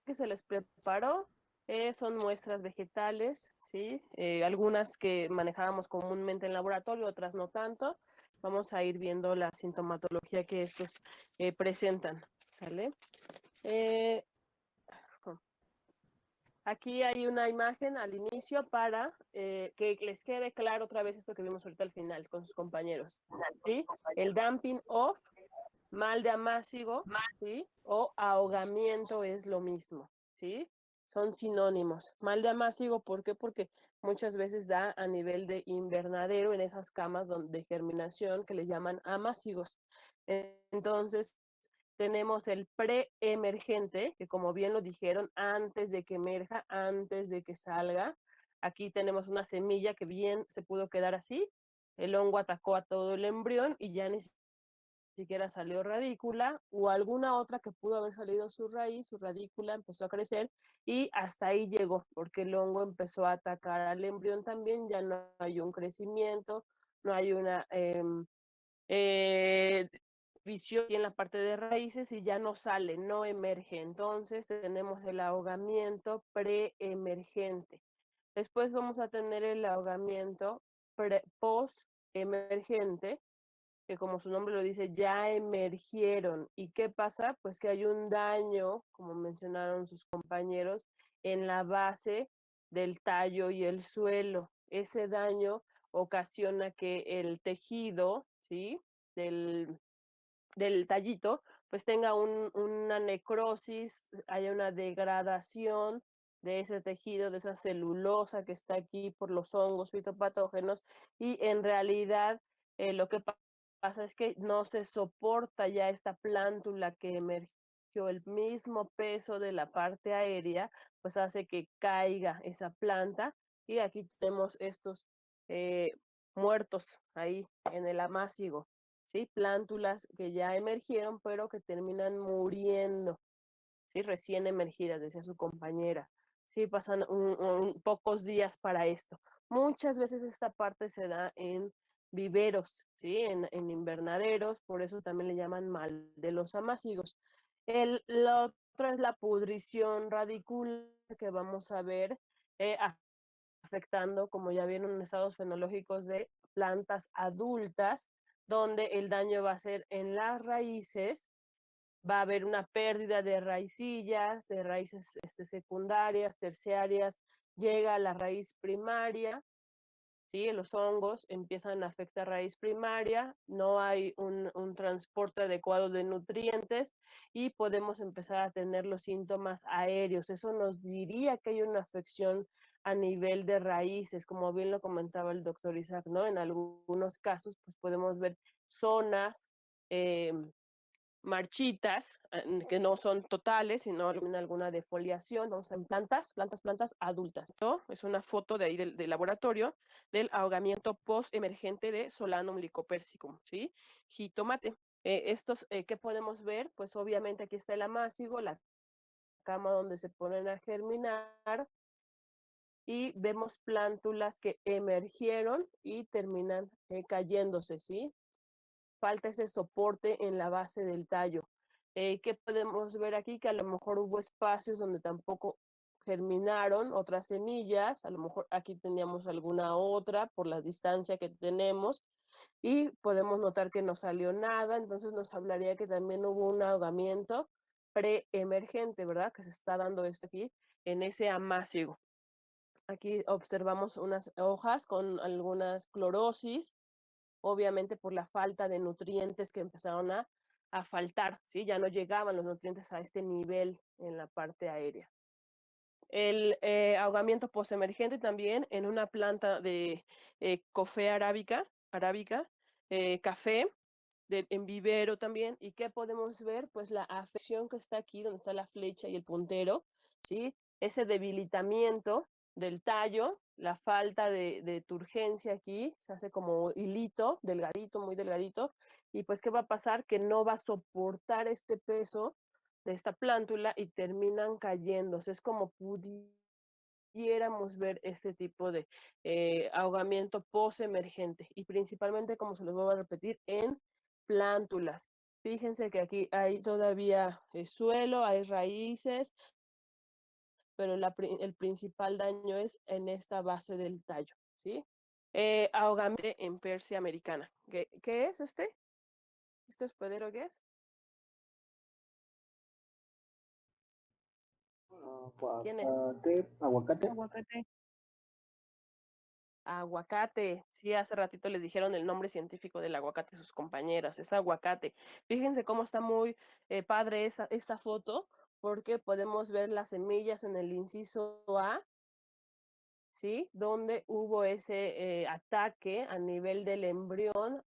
que se les preparó son muestras vegetales, ¿sí? Algunas que manejábamos comúnmente en laboratorio, otras no tanto. Vamos a ir viendo la sintomatología que estos presentan, ¿vale? Eh, Aquí hay una imagen al inicio para que les quede claro otra vez esto que vimos ahorita al final con sus compañeros, ¿sí? El dumping off, mal de amácigo, ¿sí? O ahogamiento es lo mismo, ¿sí? Son sinónimos. Mal de amácigo, ¿por qué? Porque muchas veces da a nivel de invernadero en esas camas de germinación que le llaman amácigos. Entonces, tenemos el preemergente, que como bien lo dijeron, antes de que emerja, antes de que salga. Aquí tenemos una semilla que bien se pudo quedar así. El hongo atacó a todo el embrión y ya ni siquiera salió radícula o alguna otra que pudo haber salido su raíz, su radícula empezó a crecer y hasta ahí llegó, porque el hongo empezó a atacar al embrión también, ya no hay un crecimiento, no hay una eh, visión en la parte de raíces y ya no sale, no emerge. Entonces tenemos el ahogamiento preemergente. Después vamos a tener el ahogamiento post-emergente, que como su nombre lo dice, ya emergieron. ¿Y qué pasa? Pues que hay un daño, como mencionaron sus compañeros, en la base del tallo y el suelo. Ese daño ocasiona que el tejido, ¿sí? del, del tallito, pues tenga una necrosis, haya una degradación de ese tejido, de esa celulosa que está aquí por los hongos fitopatógenos, y en realidad lo que pasa es que no se soporta ya esta plántula que emergió, el mismo peso de la parte aérea, pues hace que caiga esa planta, y aquí tenemos estos eh, muertos ahí en el amácigo. ¿Sí? Plántulas que ya emergieron, pero que terminan muriendo, ¿sí? Recién emergidas, decía su compañera. Sí, pasan pocos días para esto. Muchas veces esta parte se da en viveros, ¿sí? En invernaderos, por eso también le llaman mal de los amácigos. La otra es la pudrición radicular que vamos a ver eh, afectando, como ya vieron, en estados fenológicos de plantas adultas, donde el daño va a ser en las raíces, va a haber una pérdida de raicillas, de raíces secundarias, terciarias, llega a la raíz primaria, ¿sí? Los hongos empiezan a afectar raíz primaria, no hay un transporte adecuado de nutrientes y podemos empezar a tener los síntomas aéreos. Eso nos diría que hay una afección a nivel de raíces, como bien lo comentaba el doctor Isaac, ¿no? En algunos casos, pues podemos ver zonas eh, marchitas, que no son totales, sino alguna defoliación, vamos a ver plantas adultas. Esto es una foto de ahí del laboratorio del ahogamiento post-emergente de Solanum lycopersicum, ¿sí? Jitomate. Estos, ¿qué podemos ver? Pues obviamente aquí está el amácigo, la cama donde se ponen a germinar, y vemos plántulas que emergieron y terminan cayéndose, ¿sí? Falta ese soporte en la base del tallo. ¿Qué podemos ver aquí? Que a lo mejor hubo espacios donde tampoco germinaron otras semillas, a lo mejor aquí teníamos alguna otra por la distancia que tenemos, y podemos notar que no salió nada, entonces nos hablaría que también hubo un ahogamiento preemergente, ¿verdad? Que se está dando esto aquí en ese amácigo. Aquí observamos unas hojas con algunas clorosis, obviamente por la falta de nutrientes que empezaron a faltar, ¿sí? Ya no llegaban los nutrientes a este nivel en la parte aérea. El ahogamiento postemergente también en una planta de café arábica, café, en vivero también. ¿Y qué podemos ver? Pues la afección que está aquí, donde está la flecha y el puntero, ¿sí? Ese debilitamiento del tallo, la falta de turgencia aquí, se hace como hilito, delgadito, muy delgadito, y pues ¿qué va a pasar? Que no va a soportar este peso de esta plántula y terminan cayéndose. Es como pudiéramos ver este tipo de ahogamiento post-emergente, y principalmente, como se los voy a repetir, en plántulas. Fíjense que aquí hay todavía suelo, hay raíces, pero el principal daño es en esta base del tallo, ¿sí? Ahogamiento en Persia americana. ¿Qué es este? ¿Este hospedero qué es? ¿Quién es? Aguacate. Aguacate. Aguacate. Sí, hace ratito les dijeron el nombre científico del aguacate a sus compañeras. Es aguacate. Fíjense cómo está muy padre esta foto, porque podemos ver las semillas en el inciso A, ¿sí? Donde hubo ese ataque a nivel del embrión,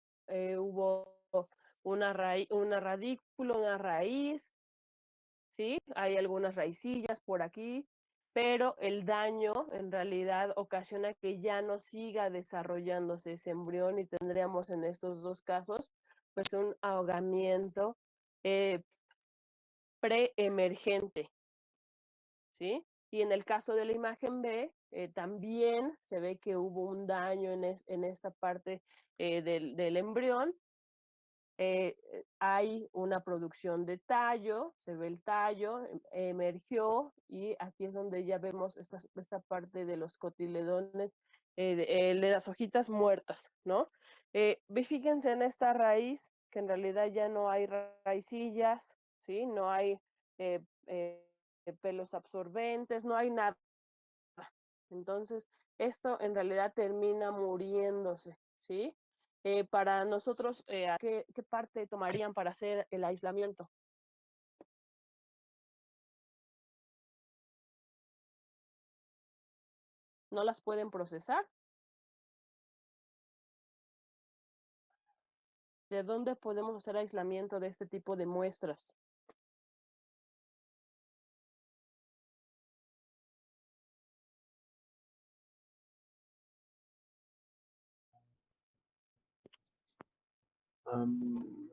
hubo una radícula, una raíz, ¿sí? Hay algunas raicillas por aquí, pero el daño en realidad ocasiona que ya no siga desarrollándose ese embrión y tendríamos en estos dos casos pues un ahogamiento eh, preemergente, ¿sí? Y en el caso de la imagen B, también se ve que hubo un daño en esta parte del embrión. Hay una producción de tallo, se ve el tallo, emergió y aquí es donde ya vemos esta parte de los cotiledones, de las hojitas muertas, ¿no? Fíjense en esta raíz, que en realidad ya no hay raicillas, ¿sí? No hay eh, eh, pelos absorbentes, no hay nada. Entonces, esto en realidad termina muriéndose, ¿sí? Para nosotros, ¿qué parte tomarían para hacer el aislamiento? ¿No las pueden procesar? ¿De dónde podemos hacer aislamiento de este tipo de muestras? Am,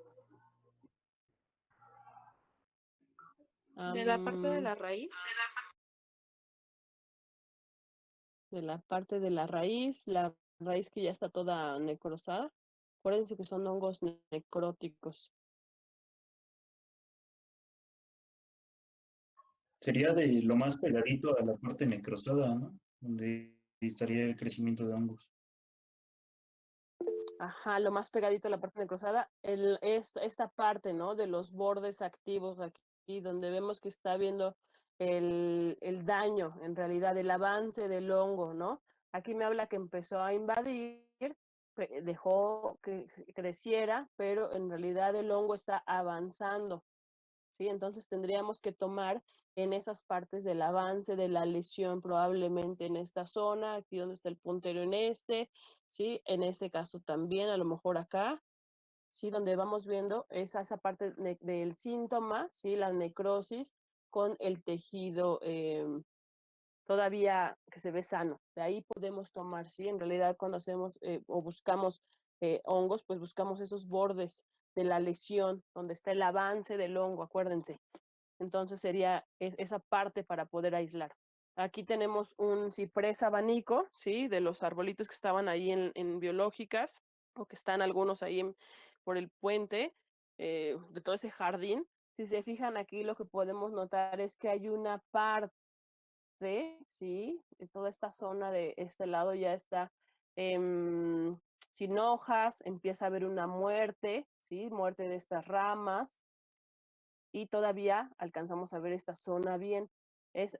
De la parte de Am, la raíz. de la parte de la raíz que ya está toda necrosada. Acuérdense que son hongos necróticos. Sería de lo más pegadito a la parte necrosada, ¿no? Donde estaría el crecimiento de hongos. Ajá, lo más pegadito a la parte necrosada, esta parte, ¿no? De los bordes activos aquí, donde vemos que está viendo el daño, en realidad, el avance del hongo, ¿no? Aquí me habla que empezó a invadir, dejó que creciera, pero en realidad el hongo está avanzando, ¿sí? Entonces tendríamos que tomar en esas partes del avance de la lesión, probablemente en esta zona, aquí donde está el puntero en ¿sí? En este caso también, a lo mejor acá, ¿sí? Donde vamos viendo esa parte del síntoma, ¿sí? La necrosis con el tejido todavía que se ve sano. De ahí podemos tomar, ¿sí? En realidad cuando hacemos o buscamos hongos, pues buscamos esos bordes de la lesión, donde está el avance del hongo, acuérdense. Entonces sería esa parte para poder aislar. Aquí tenemos un ciprés abanico, ¿sí? De los arbolitos que estaban ahí en biológicas, o que están algunos ahí por el puente, de todo ese jardín. Si se fijan aquí, lo que podemos notar es que hay una parte, ¿sí? De toda esta zona de este lado ya está sin hojas, empieza a haber una muerte, ¿sí? Muerte de estas ramas, y todavía alcanzamos a ver esta zona bien. Es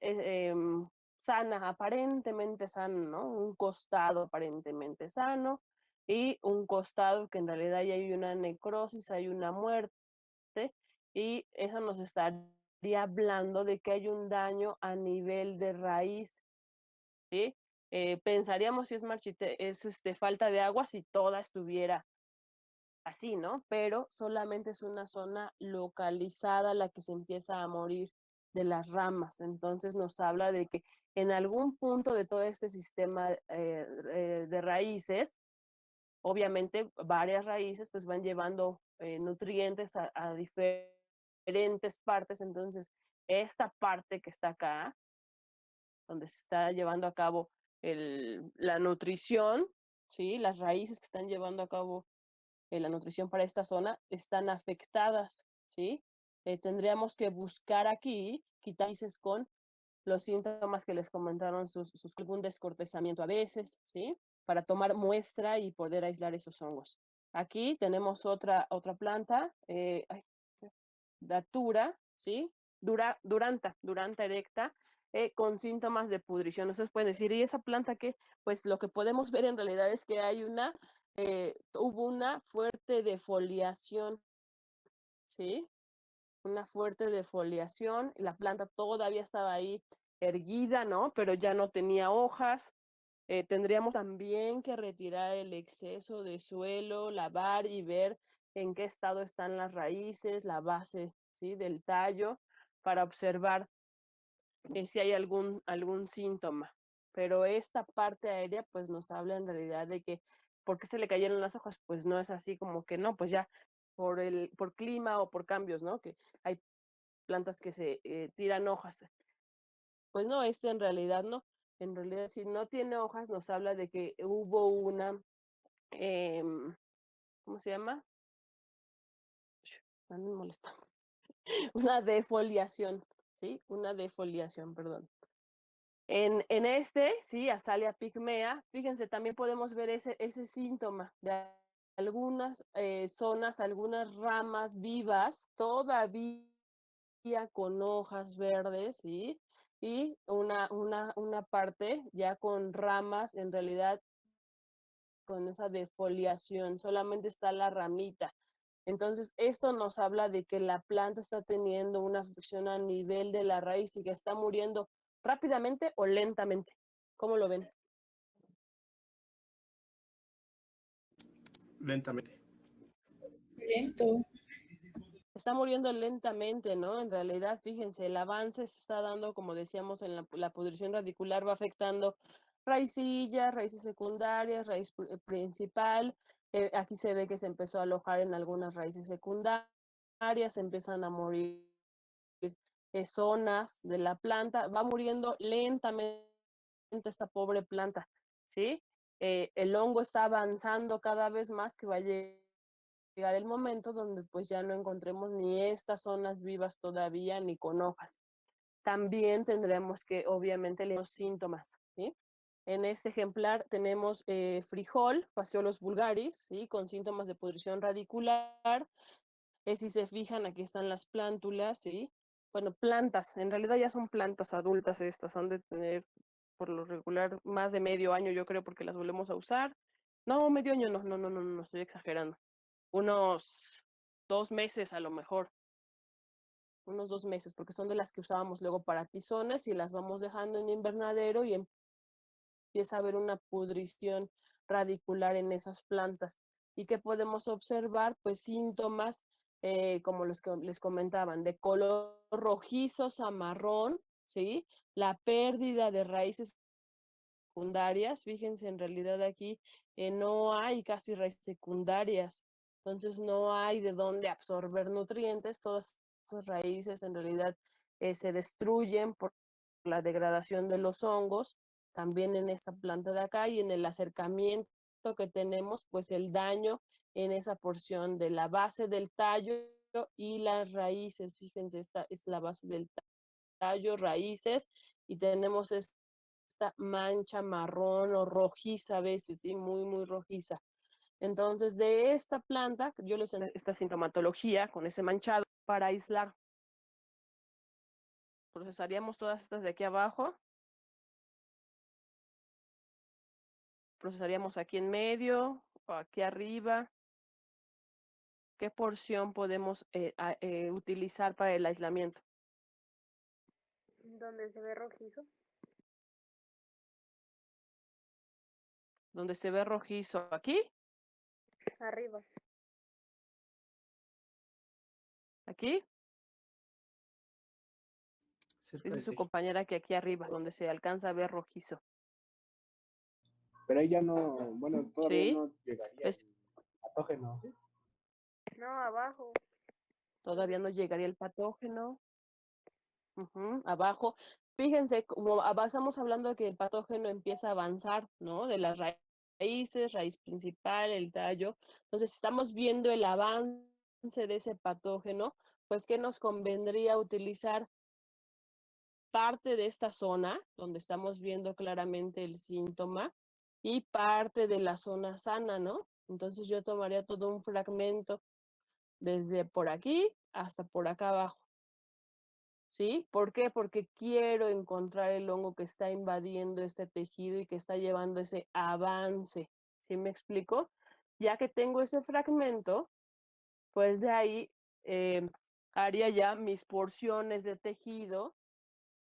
sana, aparentemente sana, ¿no? Un costado aparentemente sano y un costado que en realidad ya hay una necrosis, hay una muerte, y eso nos estaría hablando de que hay un daño a nivel de raíz, ¿sí? Pensaríamos si es es falta de agua si toda estuviera así, ¿no? Pero solamente es una zona localizada la que se empieza a morir de las ramas. Entonces nos habla de que en algún punto de todo este sistema de raíces, obviamente varias raíces pues van llevando nutrientes a diferentes partes. Entonces esta parte que está acá, donde se está llevando a cabo la nutrición, ¿sí? Las raíces que están llevando a cabo la nutrición para esta zona están afectadas, ¿sí? Tendríamos que buscar aquí quitar raíces con los síntomas que les comentaron algún descortezamiento a veces, ¿sí? Para tomar muestra y poder aislar esos hongos. Aquí tenemos otra planta, datura, ¿sí? Duranta erecta, con síntomas de pudrición. Ustedes pueden decir, ¿y esa planta qué? Pues lo que podemos ver en realidad es que hubo una fuerte defoliación, ¿sí? Una fuerte defoliación, la planta todavía estaba ahí erguida, ¿no? Pero ya no tenía hojas. Tendríamos también que retirar el exceso de suelo, lavar y ver en qué estado están las raíces, la base, ¿sí? Del tallo, para observar si hay algún síntoma. Pero esta parte aérea pues nos habla en realidad de que ¿por qué se le cayeron las hojas? Pues no es así como que no, pues ya por clima o por cambios, ¿no? Que hay plantas que se tiran hojas. Pues no, este en realidad no. En realidad, si no tiene hojas, nos habla de que hubo eh, ¿cómo se llama? Me molesta. Una defoliación, ¿sí? Una defoliación, perdón. En este, sí, Azalea pigmea, fíjense, también podemos ver ese síntoma de algunas zonas, algunas ramas vivas, todavía con hojas verdes, ¿sí? Y una parte ya con ramas, en realidad con esa defoliación, solamente está la ramita. Entonces, esto nos habla de que la planta está teniendo una afección a nivel de la raíz y que está muriendo rápidamente o lentamente. ¿Cómo lo ven? Lentamente. Lento. Está muriendo lentamente, ¿no? En realidad, fíjense, el avance se está dando, como decíamos, en la pudrición radicular va afectando raicillas, raíces secundarias, raíz principal. Aquí se ve que se empezó a alojar en algunas raíces secundarias, empiezan a morir zonas de la planta, va muriendo lentamente esta pobre planta, ¿sí? El hongo está avanzando cada vez más que va a llegar el momento donde pues ya no encontremos ni estas zonas vivas todavía ni con hojas. También tendremos que obviamente leer los síntomas, ¿sí? En este ejemplar tenemos frijol, Phaseolus vulgaris, ¿sí? Con síntomas de pudrición radicular. Si se fijan, aquí están las plántulas, ¿sí? Bueno, plantas, en realidad ya son plantas adultas estas, han de tener por lo regular más de medio año, yo creo, porque las volvemos a usar. No, medio año no, estoy exagerando. Unos 2 meses a lo mejor, unos 2 meses, porque son de las que usábamos luego para tizones y las vamos dejando en invernadero y empieza a haber una pudrición radicular en esas plantas. ¿Y qué podemos observar? Pues síntomas como los que les comentaban, de color rojizos a marrón, ¿sí? La pérdida de raíces secundarias, fíjense, en realidad aquí no hay casi raíces secundarias, entonces no hay de dónde absorber nutrientes, todas esas raíces en realidad se destruyen por la degradación de los hongos, también en esta planta de acá y en el acercamiento que tenemos, pues el daño en esa porción de la base del tallo y las raíces, fíjense, esta es la base del tallo, raíces, y tenemos esta mancha marrón o rojiza a veces, ¿sí? Muy, muy rojiza. Entonces, de esta planta, yo les esta sintomatología con ese manchado para aislar. Procesaríamos todas estas de aquí abajo. Procesaríamos aquí en medio o aquí arriba. ¿Qué porción podemos utilizar para el aislamiento? Donde se ve rojizo. Donde se ve rojizo aquí, Arriba. aquí. Cerca Dice del su techo. compañera que aquí arriba, donde se alcanza a ver rojizo. Pero ella no, bueno, todavía ¿Sí? no llegaría ¿Ves? el patógeno. No, abajo. Todavía no llegaría el patógeno. Abajo. Fíjense, como estamos hablando de que el patógeno empieza a avanzar, ¿no? De las raíces, raíz principal, el tallo. Entonces, estamos viendo el avance de ese patógeno, pues, ¿qué nos convendría utilizar? parte de esta zona, donde estamos viendo claramente el síntoma, y parte de la zona sana, ¿no? Entonces yo tomaría todo un fragmento desde por aquí hasta por acá abajo. ¿Sí? ¿Por qué? Porque quiero encontrar el hongo que está invadiendo este tejido y que está llevando ese avance. ¿Sí me explico? Ya que tengo ese fragmento, pues de ahí haría ya mis porciones de tejido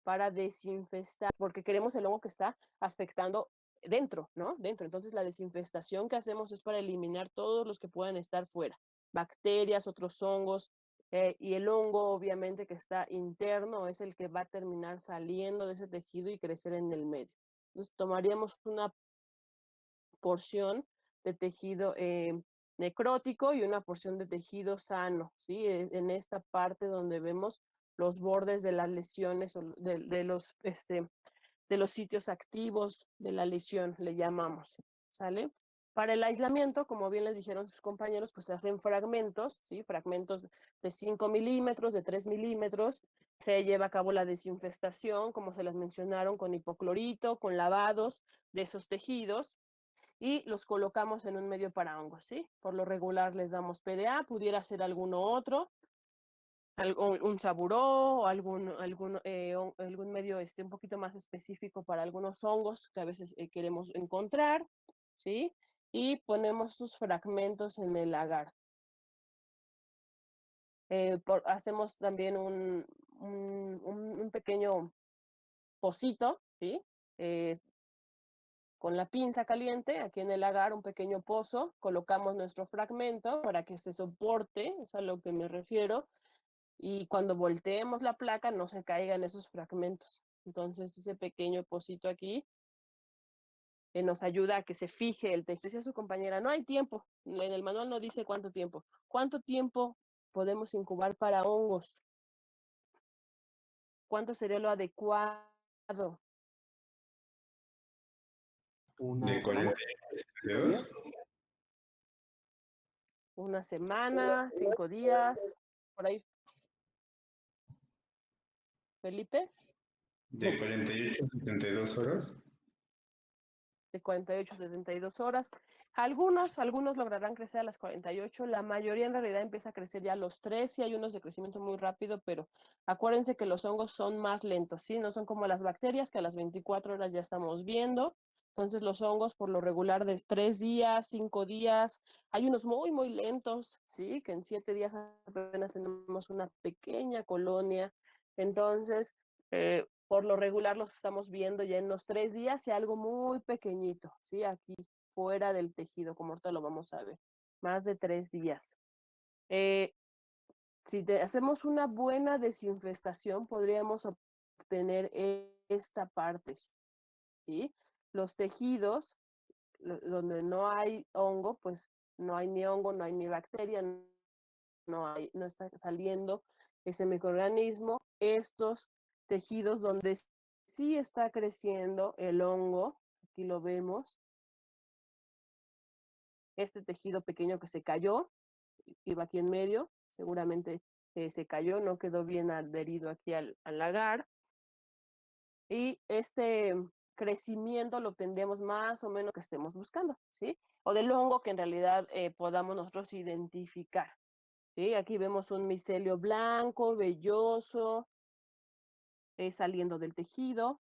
para desinfestar, porque queremos el hongo que está afectando dentro, ¿no? Dentro. Entonces la desinfestación que hacemos es para eliminar todos los que puedan estar fuera, bacterias, otros hongos, y el hongo obviamente que está interno es el que va a terminar saliendo de ese tejido y crecer en el medio. Entonces tomaríamos una porción de tejido necrótico y una porción de tejido sano, ¿sí? En esta parte donde vemos los bordes de las lesiones o de los sitios activos de la lesión, le llamamos, ¿sale? Para el aislamiento, como bien les dijeron sus compañeros, pues se hacen fragmentos, ¿sí? Fragmentos de 5 milímetros, de 3 milímetros, se lleva a cabo la desinfestación, como se les mencionaron, con hipoclorito, con lavados de esos tejidos, y los colocamos en un medio para hongos, ¿sí? Por lo regular les damos PDA, pudiera ser alguno otro, un saburó o algún medio un poquito más específico para algunos hongos que a veces queremos encontrar, ¿sí? Y ponemos sus fragmentos en el agar. Hacemos también un pequeño pocito, ¿sí? Con la pinza caliente, aquí en el agar, un pequeño pozo, colocamos nuestro fragmento para que se soporte, es a lo que me refiero, y cuando volteemos la placa no se caigan esos fragmentos. Entonces ese pequeño pocito aquí nos ayuda a que se fije el tejido. Decía su compañera, no hay tiempo, en el manual no dice cuánto tiempo. ¿Cuánto tiempo podemos incubar para hongos? ¿Cuánto sería lo adecuado? De 42. ¿Una semana? ¿5 días? Por ahí. ¿Felipe? De 48 a 72 horas. De 48 a 72 horas. Algunos lograrán crecer a las 48, la mayoría en realidad empieza a crecer ya a los 3, y hay unos de crecimiento muy rápido, pero acuérdense que los hongos son más lentos, ¿sí? No son como las bacterias, que a las 24 horas ya estamos viendo. Entonces los hongos por lo regular de 3 días, 5 días, hay unos muy, muy lentos, ¿sí? Que en 7 días apenas tenemos una pequeña colonia. Entonces, por lo regular los estamos viendo ya en los 3 días y algo muy pequeñito, ¿sí? Aquí fuera del tejido, como ahorita lo vamos a ver, más de 3 días. Si hacemos una buena desinfestación, podríamos obtener esta parte, ¿sí? Los tejidos, donde no hay hongo, pues no hay ni hongo, no hay ni bacteria, no está saliendo ese microorganismo. Estos tejidos donde sí está creciendo el hongo, aquí lo vemos, este tejido pequeño que se cayó, iba aquí en medio, seguramente se cayó, no quedó bien adherido aquí al agar, y este crecimiento lo obtendríamos más o menos que estemos buscando, ¿sí? O del hongo que en realidad podamos nosotros identificar, ¿sí? Aquí vemos un micelio blanco, velloso, saliendo del tejido.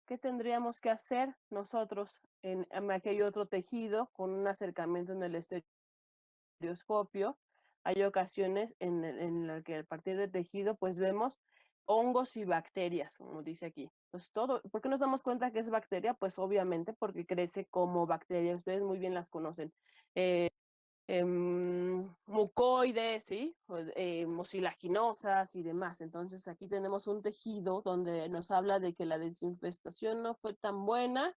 ¿Qué tendríamos que hacer nosotros en aquel otro tejido con un acercamiento en el estereoscopio? Hay ocasiones en las que a partir del tejido pues vemos hongos y bacterias, como dice aquí. Pues todo, ¿por qué nos damos cuenta que es bacteria? Pues obviamente porque crece como bacteria, ustedes muy bien las conocen. Mucoides, ¿sí? Mucilaginosas y demás. Entonces aquí tenemos un tejido donde nos habla de que la desinfestación no fue tan buena,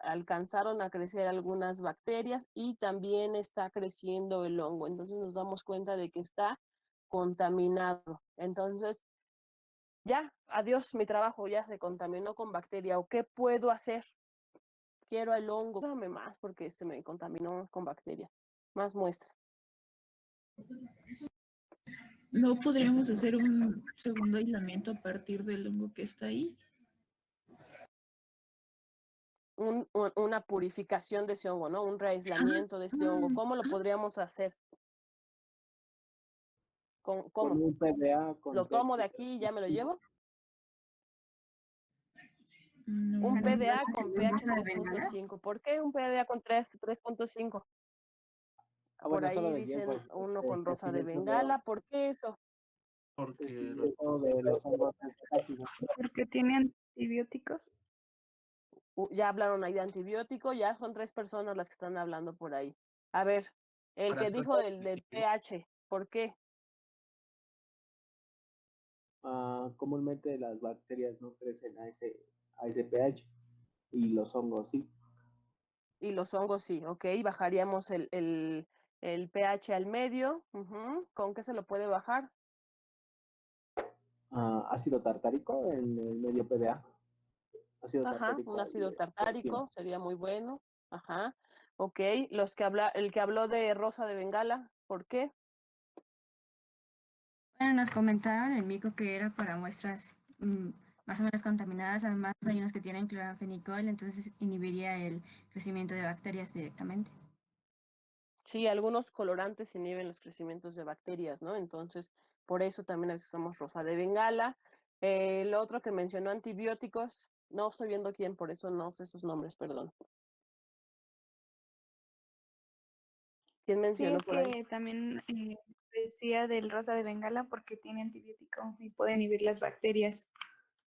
alcanzaron a crecer algunas bacterias y también está creciendo el hongo. Entonces nos damos cuenta de que está contaminado. Entonces, ya, adiós, mi trabajo ya se contaminó con bacteria. ¿O qué puedo hacer? Quiero el hongo. Dame más porque se me contaminó con bacteria. Más muestra. ¿No podríamos hacer un segundo aislamiento a partir del hongo que está ahí? Una purificación de ese hongo, ¿no? Un reaislamiento de este hongo. ¿Cómo lo podríamos hacer? Con ¿Cómo? un PDA con ¿Lo tomo de pH aquí y ya me lo llevo? No. Un PDA con pH ¿Rosa de Bengala? 3.5. ¿Por qué un PDA con 3.5? Por bueno, solo ahí de tiempo. dicen uno con rosa de Crecimiento Bengala. ¿Por qué eso? Porque de los hongos ácidos. Porque tiene antibióticos. Ya hablaron ahí de antibiótico, ya son 3 personas las que están hablando por ahí. A ver, el para que dijo tratar del pH, ¿por qué? Comúnmente las bacterias no crecen a ese pH y los hongos sí. Y los hongos sí, ok, bajaríamos el pH al medio. ¿Con qué se lo puede bajar? Ácido tartárico en el medio PDA. Ácido Ajá, tartárico un ácido de tartárico sería muy bueno. Ajá, ok. El que habló de rosa de Bengala, ¿por qué? Bueno, nos comentaron el mico que era para muestras más o menos contaminadas. Además, hay unos que tienen cloranfenicol, entonces inhibiría el crecimiento de bacterias directamente. Sí, algunos colorantes inhiben los crecimientos de bacterias, ¿no? Entonces, por eso también usamos rosa de Bengala. El otro que mencionó antibióticos, no estoy viendo quién, por eso no sé sus nombres, perdón. ¿Quién Sí, mencionó es por ahí? que también decía del rosa de Bengala porque tiene antibiótico y puede inhibir las bacterias.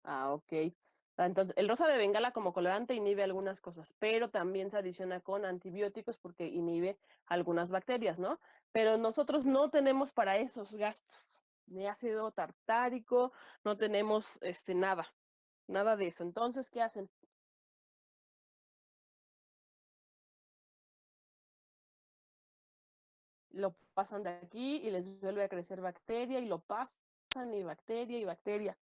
Ah, ok. Entonces, el rosa de Bengala como colorante inhibe algunas cosas, pero también se adiciona con antibióticos porque inhibe algunas bacterias, ¿no? Pero nosotros no tenemos para esos gastos, ni ácido tartárico, no tenemos nada de eso. Entonces, ¿qué hacen? Lo pasan de aquí y les vuelve a crecer bacteria y lo pasan y bacteria.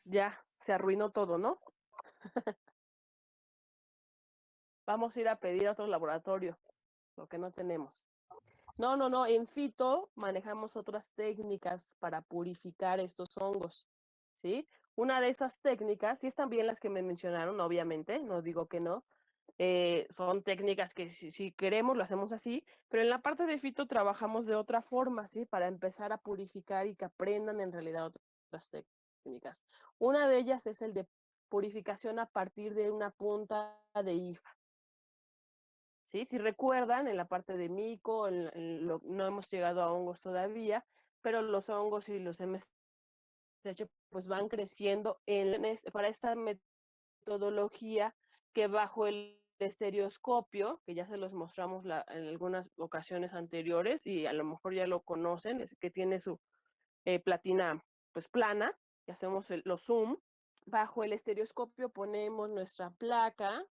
Ya, se arruinó todo, ¿no? Vamos a ir a pedir a otro laboratorio, lo que no tenemos. No, en fito manejamos otras técnicas para purificar estos hongos, ¿sí? Una de esas técnicas, sí están bien las que me mencionaron, obviamente, no digo que no, son técnicas que si queremos lo hacemos así, pero en la parte de fito trabajamos de otra forma, ¿sí? Para empezar a purificar y que aprendan en realidad otras técnicas. Una de ellas es el de purificación a partir de una punta de IFA. ¿Sí? Si recuerdan, en la parte de mico, no hemos llegado a hongos todavía, pero los hongos y los MSH pues van creciendo para esta metodología que bajo el estereoscopio, que ya se los mostramos en algunas ocasiones anteriores y a lo mejor ya lo conocen, es que tiene su platina pues plana, y hacemos los zoom. Bajo el estereoscopio ponemos nuestra placa,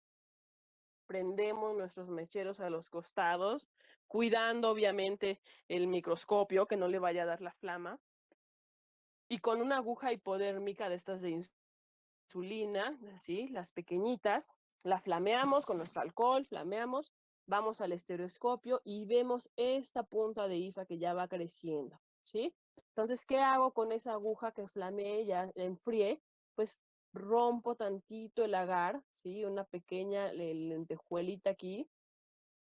prendemos nuestros mecheros a los costados, cuidando obviamente el microscopio, que no le vaya a dar la flama, y con una aguja hipodérmica de estas de insulina, ¿sí? Las pequeñitas, la flameamos con nuestro alcohol, flameamos, vamos al estereoscopio y vemos esta punta de IFA que ya va creciendo, ¿sí? Entonces, ¿qué hago con esa aguja que flameé, ya enfrié? Pues rompo tantito el agar, ¿sí? Una pequeña lentejuelita aquí,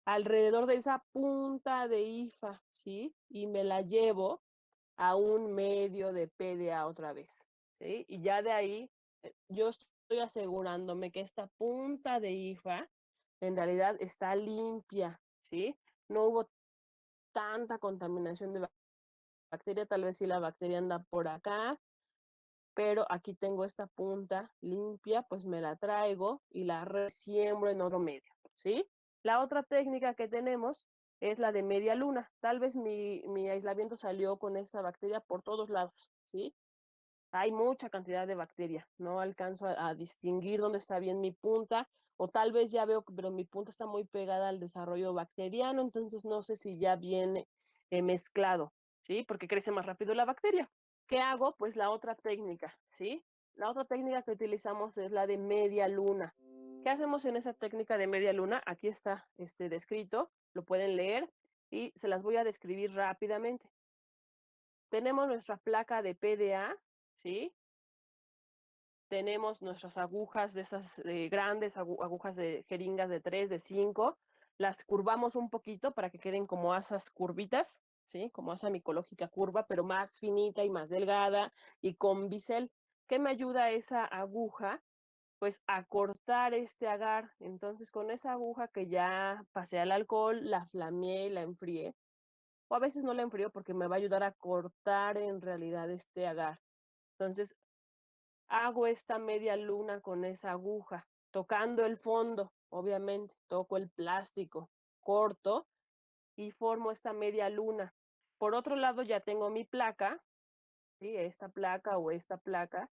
alrededor de esa punta de IFA, ¿sí? Y me la llevo a un medio de PDA otra vez, ¿sí? Y ya de ahí yo estoy asegurándome que esta punta de IFA en realidad está limpia, ¿sí? No hubo tanta contaminación de bacteria, tal vez si la bacteria anda por acá, pero aquí tengo esta punta limpia, pues me la traigo y la resiembro en otro medio, ¿sí? La otra técnica que tenemos es la de media luna. Tal vez mi aislamiento salió con esta bacteria por todos lados, ¿sí? Hay mucha cantidad de bacteria, no alcanzo a distinguir dónde está bien mi punta, o tal vez ya veo, pero mi punta está muy pegada al desarrollo bacteriano, entonces no sé si ya viene mezclado, ¿sí? Porque crece más rápido la bacteria. ¿Qué hago? Pues la otra técnica, ¿sí? La otra técnica que utilizamos es la de media luna. ¿Qué hacemos en esa técnica de media luna? Aquí está descrito, lo pueden leer y se las voy a describir rápidamente. tenemos nuestra placa de PDA, ¿sí? Tenemos nuestras agujas de esas grandes, agujas de jeringas de 3, de 5. Las curvamos un poquito para que queden como asas curvitas, ¿sí? Como asa micológica curva, pero más finita y más delgada y con bisel. ¿Qué me ayuda esa aguja? Pues a cortar este agar. Entonces con esa aguja que ya pasé al alcohol, la flameé y la enfrié. O a veces no la enfrío porque me va a ayudar a cortar en realidad este agar. Entonces hago esta media luna con esa aguja, tocando el fondo, obviamente, toco el plástico, corto y formo esta media luna. Por otro lado ya tengo mi placa, ¿sí? Esta placa o esta placa,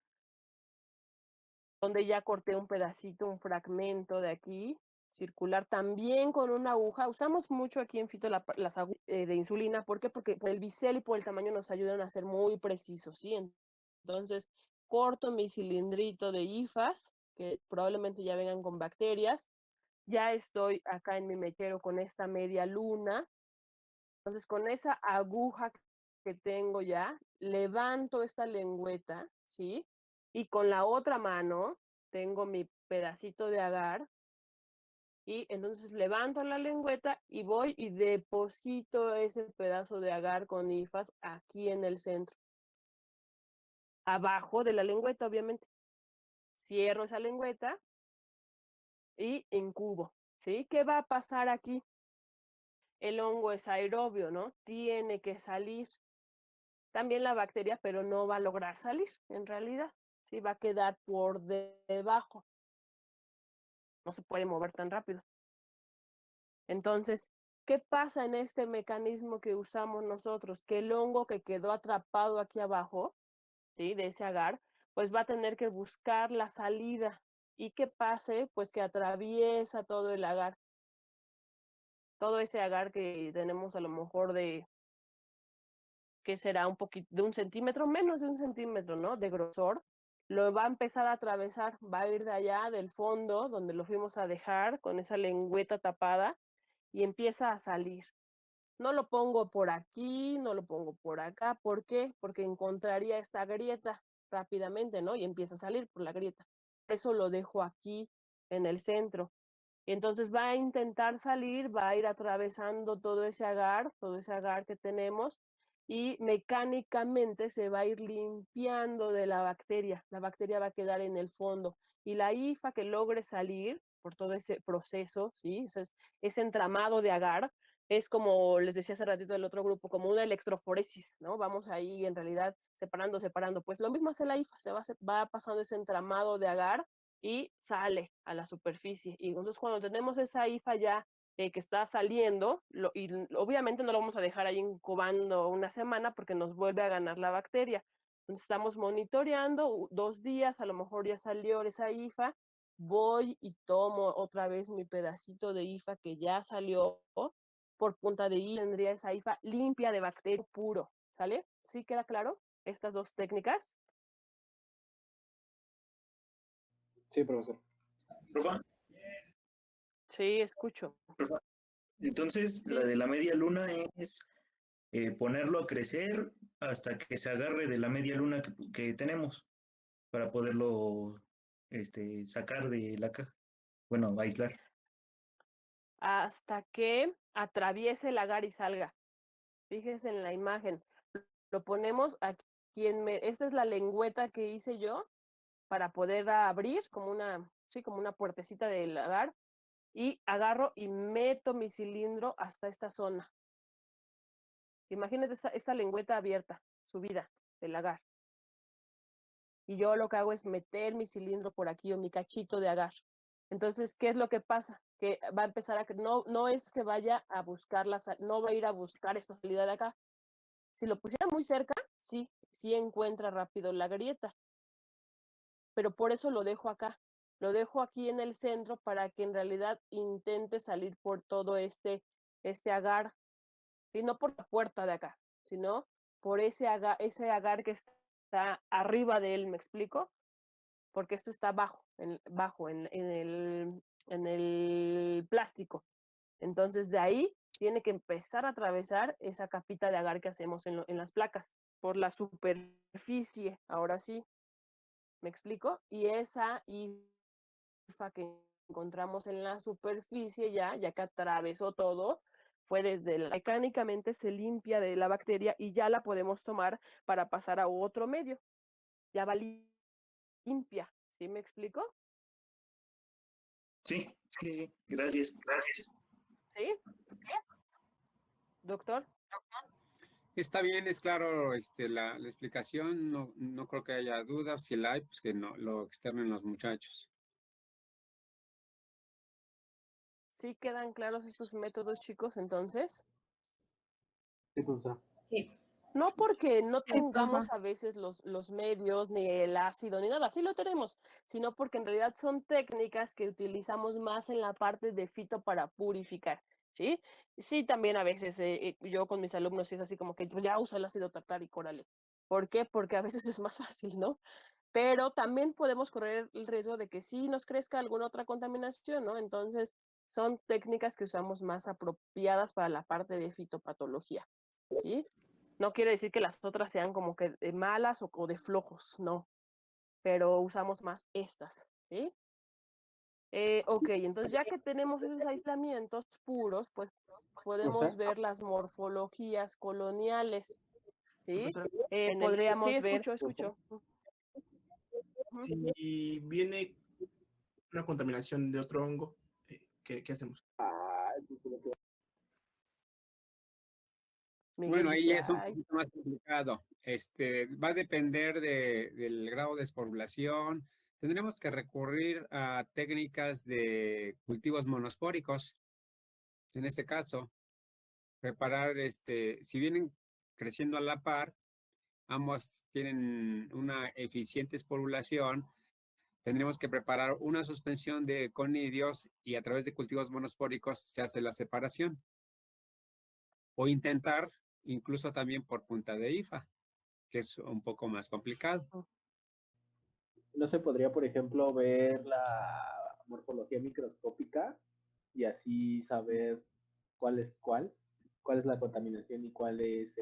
donde ya corté un pedacito, un fragmento de aquí, circular también con una aguja. Usamos mucho aquí en Fito las agujas de insulina. ¿Por qué? Porque por el bisel y por el tamaño nos ayudan a ser muy precisos, ¿sí? Entonces, corto mi cilindrito de hifas, que probablemente ya vengan con bacterias. Ya estoy acá en mi mechero con esta media luna. Entonces, con esa aguja que tengo ya, levanto esta lengüeta, ¿sí? Y con la otra mano tengo mi pedacito de agar y entonces levanto la lengüeta y voy y deposito ese pedazo de agar con hifas aquí en el centro. Abajo de la lengüeta, obviamente. Cierro esa lengüeta y incubo, ¿sí? ¿Qué va a pasar aquí? El hongo es aerobio, ¿no? Tiene que salir. También la bacteria, pero no va a lograr salir, en realidad. Sí, va a quedar por debajo. No se puede mover tan rápido. Entonces, ¿qué pasa en este mecanismo que usamos nosotros? Que el hongo que quedó atrapado aquí abajo, ¿sí? De ese agar, pues va a tener que buscar la salida. ¿Y qué pase? Pues que atraviesa todo el agar. Todo ese agar que tenemos a lo mejor de, que será un poquito, de 1 centímetro, menos de 1 centímetro, ¿no? De grosor, lo va a empezar a atravesar, va a ir de allá del fondo, donde lo fuimos a dejar, con esa lengüeta tapada, y empieza a salir. No lo pongo por aquí, no lo pongo por acá. ¿Por qué? Porque encontraría esta grieta rápidamente, ¿no? Y empieza a salir por la grieta. Eso lo dejo aquí en el centro. Entonces va a intentar salir, va a ir atravesando todo ese agar que tenemos, y mecánicamente se va a ir limpiando de la bacteria. La bacteria va a quedar en el fondo y la hifa que logre salir por todo ese proceso, ¿sí? Ese entramado de agar es, como les decía hace ratito del otro grupo, como una electroforesis, ¿no? Vamos ahí en realidad separando. Pues lo mismo hace la hifa, va pasando ese entramado de agar y sale a la superficie. Y entonces cuando tenemos esa hifa ya que está saliendo, y obviamente no lo vamos a dejar ahí incubando 1 semana porque nos vuelve a ganar la bacteria. Entonces estamos monitoreando 2 días, a lo mejor ya salió esa hifa, voy y tomo otra vez mi pedacito de hifa que ya salió, por punta de hilo tendría esa hifa limpia de bacteria puro, ¿sale? ¿Sí queda claro estas 2 técnicas? Sí, profesor. Profa, Sí, escucho. profa, entonces, la de la media luna es ponerlo a crecer hasta que se agarre de la media luna que tenemos para poderlo sacar de la caja. Bueno, aislar. Hasta que atraviese el agar y salga. Fíjese en la imagen. Lo ponemos aquí esta es la lengüeta que hice yo para poder abrir como una puertecita del agar, y agarro y meto mi cilindro hasta esta zona. Imagínate esta lengüeta abierta, subida del agar. Y yo lo que hago es meter mi cilindro por aquí o mi cachito de agar. Entonces, ¿qué es lo que pasa? Que va a empezar no es que vaya a buscar no va a ir a buscar esta salida de acá. Si lo pusiera muy cerca, sí encuentra rápido la grieta. Pero por eso lo dejo acá. Lo dejo aquí en el centro para que en realidad intente salir por todo este agar, y no por la puerta de acá, sino por ese agar que está arriba de él, ¿me explico? Porque esto está bajo en el plástico. Entonces, de ahí tiene que empezar a atravesar esa capita de agar que hacemos en las placas, por la superficie, ahora sí, ¿me explico? Y esa hifa que encontramos en la superficie ya que atravesó todo, fue mecánicamente se limpia de la bacteria y ya la podemos tomar para pasar a otro medio. Ya va limpia, ¿sí me explico? Sí, sí, gracias. ¿Sí? Doctor. Está bien, es claro la explicación, no creo que haya dudas, si la hay, pues que no, lo externen los muchachos. ¿Sí quedan claros estos métodos, chicos, entonces? Sí, profesora. Sí. No porque no Sí, tengamos profa. a veces los medios, ni el ácido, ni nada, sí lo tenemos, sino porque en realidad son técnicas que utilizamos más en la parte de fito para purificar, ¿sí? Sí, también a veces yo con mis alumnos es así como que pues ya usa el ácido tartárico, órale. ¿Por qué? Porque a veces es más fácil, ¿no? Pero también podemos correr el riesgo de que sí nos crezca alguna otra contaminación, ¿no? Entonces, son técnicas que usamos más apropiadas para la parte de fitopatología, ¿sí? No quiere decir que las otras sean como que de malas o de flojos, no, pero usamos más estas, ¿sí? Ok, entonces ya que tenemos esos aislamientos puros, pues podemos Profesora. ver las morfologías coloniales, ¿sí? Profesora, Podríamos sí, ver... escucho. Ujú. Si viene una contaminación de otro hongo, ¿qué hacemos? Miguel Bueno, ahí dice, es un ay, poquito más complicado. Va a depender del grado de despoblación. Tendremos que recurrir a técnicas de cultivos monospóricos. En este caso, preparar, si vienen creciendo a la par, ambos tienen una eficiente esporulación. Tendremos que preparar una suspensión de conidios y a través de cultivos monospóricos se hace la separación. O intentar incluso también por punta de IFA, que es un poco más complicado. No se podría, por ejemplo, ver la morfología microscópica y así saber cuál es la contaminación y cuál es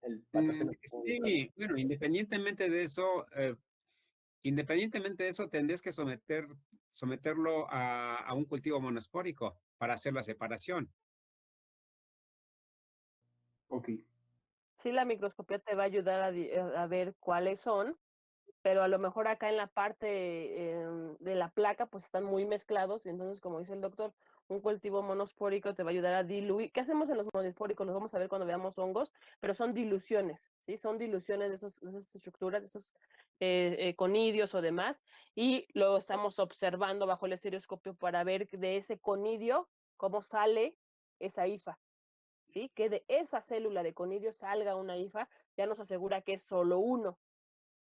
el patógeno. Sí, bueno, independientemente de eso, tendrías que someterlo a un cultivo monospórico para hacer la separación. Ok. sí, la microscopía te va a ayudar a ver cuáles son, pero a lo mejor acá en la parte de la placa pues están muy mezclados y entonces como dice el doctor, un cultivo monospórico te va a ayudar a diluir. ¿Qué hacemos en los monospóricos? Los vamos a ver cuando veamos hongos, pero son diluciones, ¿sí? Son diluciones de esas estructuras, de esos conidios o demás, y lo estamos observando bajo el estereoscopio para ver de ese conidio cómo sale esa hifa. ¿Sí? Que de esa célula de conidio salga una hifa, ya nos asegura que es solo uno,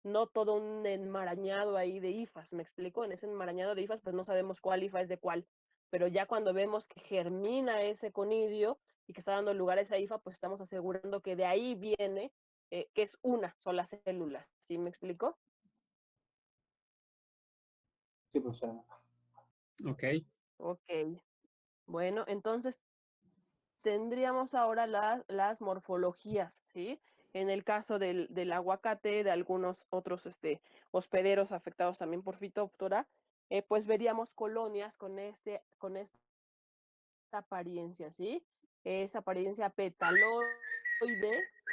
no todo un enmarañado ahí de hifas, ¿me explico? En ese enmarañado de hifas, pues no sabemos cuál hifa es de cuál, pero ya cuando vemos que germina ese conidio y que está dando lugar a esa hifa, pues estamos asegurando que de ahí viene, que es una sola célula, ¿sí me explico? Sí, profesora. Ok. Ok, bueno, entonces tendríamos ahora las morfologías, ¿sí? En el caso del aguacate, de algunos otros hospederos afectados también por Phytophthora, pues veríamos colonias con esta apariencia, ¿sí? Esa apariencia petaloide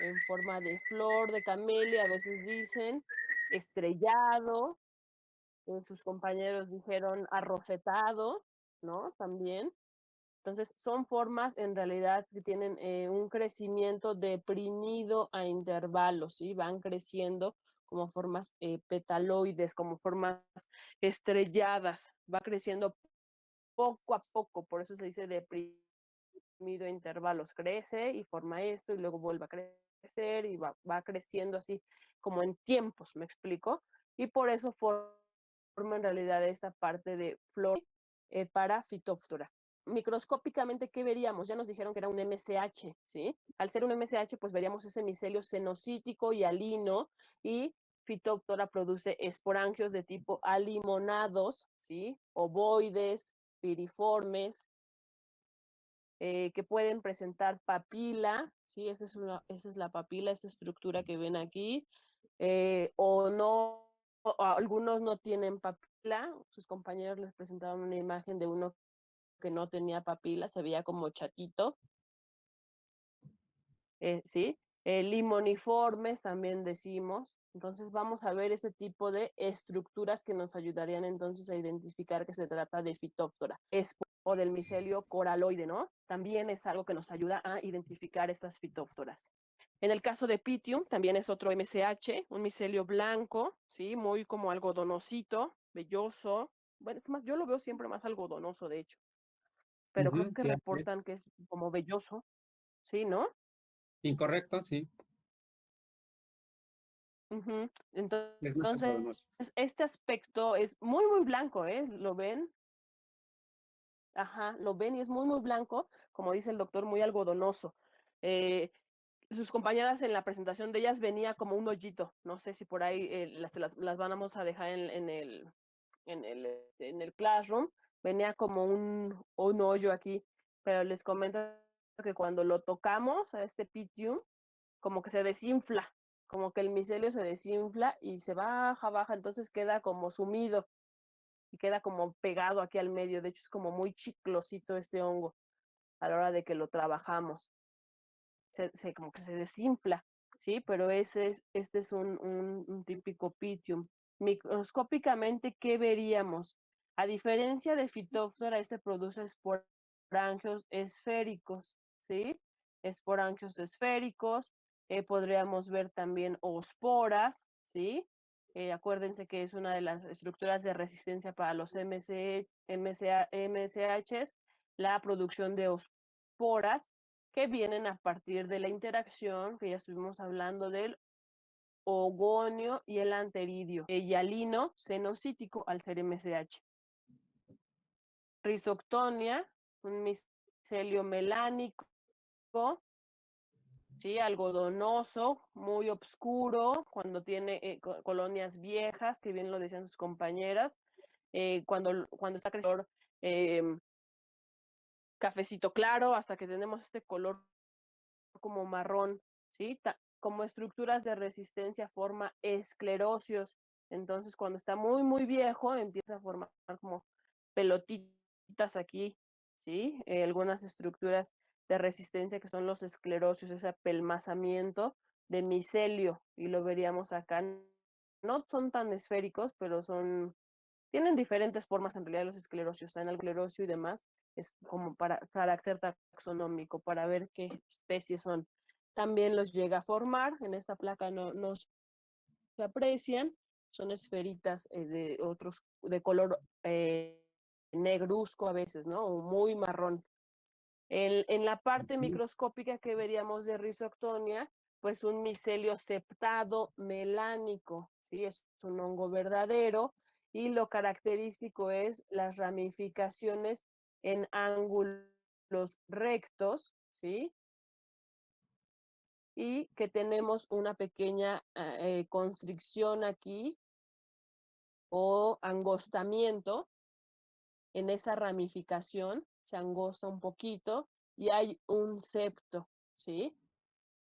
en forma de flor, de camelia, a veces dicen, estrellado, sus compañeros dijeron arrosetado, ¿no? También. Entonces, son formas en realidad que tienen un crecimiento deprimido a intervalos, ¿sí? Van creciendo como formas petaloides, como formas estrelladas, va creciendo poco a poco, por eso se dice deprimido a intervalos, crece y forma esto y luego vuelve a crecer y va creciendo así como en tiempos, ¿me explico? Y por eso forma en realidad esta parte de flor para Phytophthora. Microscópicamente, ¿qué veríamos? Ya nos dijeron que era un MCH, ¿sí? Al ser un MCH, pues veríamos ese micelio cenocítico y alino, y Phytophthora produce esporangios de tipo alimonados, ¿sí? Ovoides, piriformes, que pueden presentar papila, ¿sí? Esta es la papila, esta estructura que ven aquí, o no, algunos no tienen papila, sus compañeros les presentaron una imagen de uno que no tenía papila, se veía como chatito, ¿sí? Limoniformes también decimos. Entonces vamos a ver este tipo de estructuras que nos ayudarían entonces a identificar que se trata de Phytophthora o del micelio coraloide, ¿no? También es algo que nos ayuda a identificar estas fitóftoras. En el caso de Pythium, también es otro MCH, un micelio blanco, ¿sí? Muy como algodonosito, velloso. Bueno, es más, yo lo veo siempre más algodonoso, de hecho. Pero creo que Sí, reportan que es como velloso, ¿sí, no? incorrecto, sí. Ujú. Es más Entonces, algodonoso. este aspecto es muy, muy blanco, ¿eh? ¿Lo ven? Ajá, lo ven y es muy, muy blanco, como dice el doctor, muy algodonoso. Sus compañeras en la presentación de ellas venía como un hoyito. No sé si por ahí las vamos a dejar en el classroom. Venía como un hoyo aquí, pero les comento que cuando lo tocamos a este Pythium, como que se desinfla, como que el micelio se desinfla y se baja, baja, entonces queda como sumido y queda como pegado aquí al medio. De hecho, es como muy chiclosito este hongo a la hora de que lo trabajamos. Como que se desinfla, ¿sí? Pero este es un típico Pythium. Microscópicamente, ¿qué veríamos? A diferencia de Phytophthora, este produce esporangios esféricos, ¿sí? Esporangios esféricos. Podríamos ver también osporas, ¿sí? Acuérdense que es una de las estructuras de resistencia para los MSHs, la producción de osporas que vienen a partir de la interacción, que ya estuvimos hablando del ogonio y el anteridio, el hialino cenocítico al ser MSH. Rhizoctonia, un micelio melánico, ¿sí? Algodonoso, muy oscuro, cuando tiene colonias viejas, que bien lo decían sus compañeras, cuando está creciendo cafecito claro, hasta que tenemos este color como marrón, ¿sí? Como estructuras de resistencia forma esclerosios. Entonces, cuando está muy, muy viejo, empieza a formar como pelotitas aquí, ¿sí? Algunas estructuras de resistencia que son los esclerosios, ese apelmazamiento de micelio, y lo veríamos acá. No son tan esféricos, pero tienen diferentes formas en realidad los esclerosios, en el esclerosio y demás, es como para carácter taxonómico, para ver qué especies son. También los llega a formar, en esta placa no se aprecian, son esferitas de color negruzco a veces, ¿no? O muy marrón. En la parte microscópica que veríamos de Rhizoctonia, pues un micelio septado melánico, ¿sí? Es un hongo verdadero y lo característico es las ramificaciones en ángulos rectos, ¿sí? Y que tenemos una pequeña constricción aquí o angostamiento en esa ramificación, se angosta un poquito y hay un septo, ¿sí?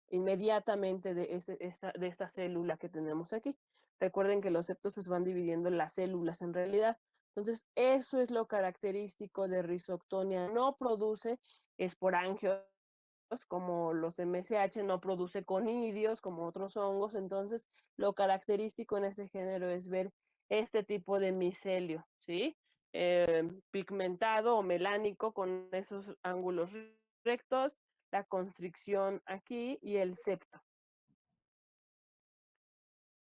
Inmediatamente de esta célula que tenemos aquí. Recuerden que los septos pues van dividiendo las células en realidad. Entonces, eso es lo característico de Rhizoctonia. No produce esporangios como los MSH, no produce conidios como otros hongos. Entonces, lo característico en este género es ver este tipo de micelio, ¿sí? Pigmentado o melánico con esos ángulos rectos, la constricción aquí y el septo.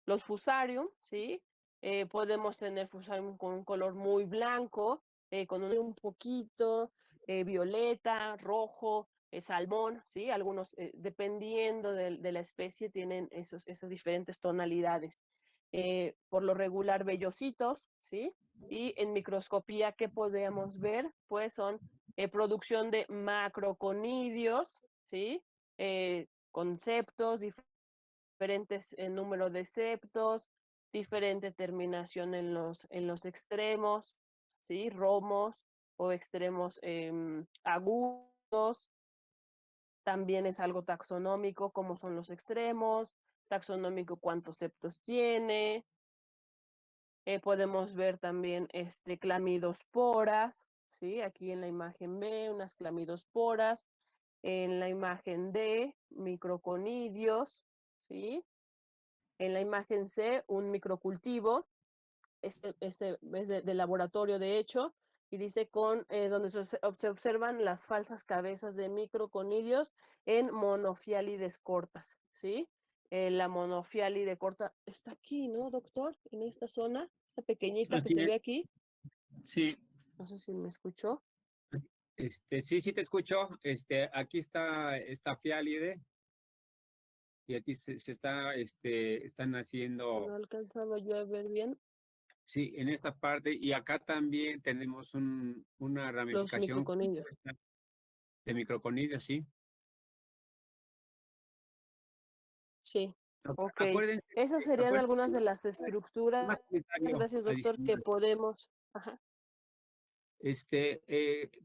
Los fusarium, ¿sí? Podemos tener fusarium con un color muy blanco, con un poquito violeta, rojo, salmón, ¿sí? Algunos, dependiendo de la especie, tienen esas diferentes tonalidades. Por lo regular, vellositos, ¿sí? Y en microscopía, ¿qué podemos ver? Pues son producción de macroconidios, ¿sí? Conceptos, diferentes número de septos, diferente terminación en los extremos, ¿sí? Romos o extremos agudos, también es algo taxonómico, cómo son los extremos, taxonómico cuántos septos tiene. Podemos ver también clamidosporas, ¿sí? Aquí en la imagen B, unas clamidosporas. En la imagen D, microconidios, ¿sí? En la imagen C, un microcultivo. Este es de laboratorio, de hecho, y dice donde se observan las falsas cabezas de microconidios en monofiálides cortas, ¿sí? La monofiálide corta está aquí, ¿no, doctor? En esta zona, esta pequeñita que Así se es. ve aquí. Sí, No sé si me escuchó. sí te escucho. Aquí está esta fiálide y aquí se está, están haciendo, No alcanzaba yo a ver bien. sí, en esta parte y acá también tenemos una Los ramificación microconidios. de microconidios, sí. Sí, ok. Acuérdense, Esas serían acuérdense, algunas de las estructuras, más comentario gracias doctor, que adicional. podemos. Ajá.